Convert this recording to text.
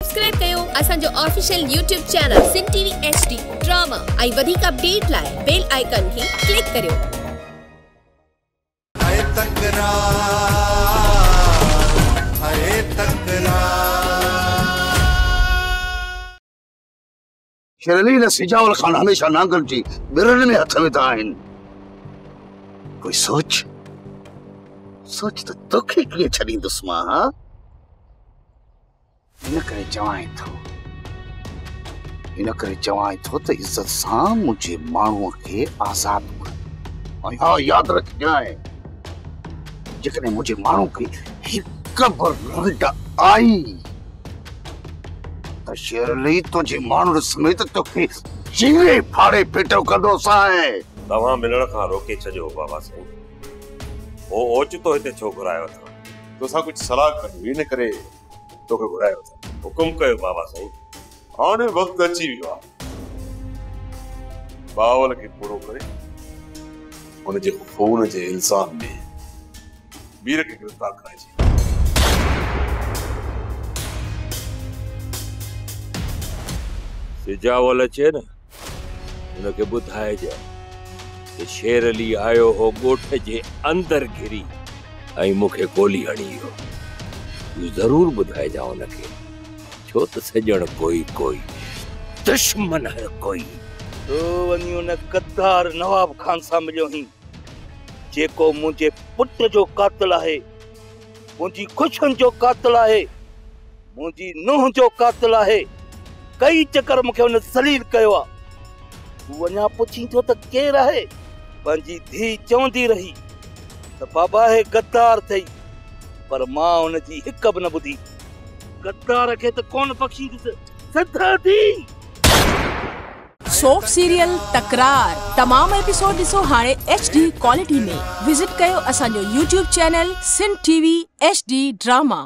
Subscribe कयो असांजो official YouTube channel SindhTVHD drama आई वधिक अपडेट लाए बेल आइकन की क्लिक करियो। शेरली ने सिजावल खान हमेशा नांगल जी बिरन में हथ विधा आहिनि। कोई सोच तो तोखे कीअं छॾींदुसि मां। हा इन करे चवां थो त इज्जत सां मुंहिंजे माण्हूअ खे आज़ाद कर। ऐं हा यादि रखजांइ जेकॾहिं मुंहिंजे माण्हू खे हिकु बि रंड आई त शेरली तुंहिंजे माण्हू समेत तोखे चीरे फाड़े पेटो कंदोसांइ। तव्हां मिलण खां रोके छॾियो बाबा साईं। ओ ओचितो हिते छो घुरायो था? तोसां कुछ सलाह करिणी इन करे तोखे घुरायो था। हुकुम कयो बाबा साईं। हाणे वक्त अची वियो आहे बावल खे पूरो करे उनजे खून जे इल्जाम में वीर खे गिरफ्तार कराइजे। सिजावल अचे न उनखे ॿुधाइजांइ कि शेरली आयो हो ॻोठ जे अंदर घिरी ऐं मूंखे गोली हणी हो। तूं ज़रूर ॿुधाइजांइ उनखे, छो त सजण कोई दुश्मन हर कोई। तो वञी उन गद्दार नवाब खान सां मिलियो ही जेको मुंहिंजे पुट जो कातिल आहे, मुंहिंजी खुशियुनि जो कातिल आहे, मुंहिंजी नुंहुं जो कातिल आहे। कई चकर मूंखे उन ज़लील कयो आहे। तूं अञा पुछी थो त केरु आहे? पंहिंजी धी चवंदी रही त बाबा हे गद्दार अथई, पर मां उनजी हिक बि न ॿुधी। गद्दार खे त कोन बख़्शींदुसि सदा थी। सॉफ्ट सीरियल तकरार तमाम एपिसोड ॾिसो हाणे HD क्वालिटी में। विजिट कयो असांजो YouTube चैनल SindhTVHD ड्रामा।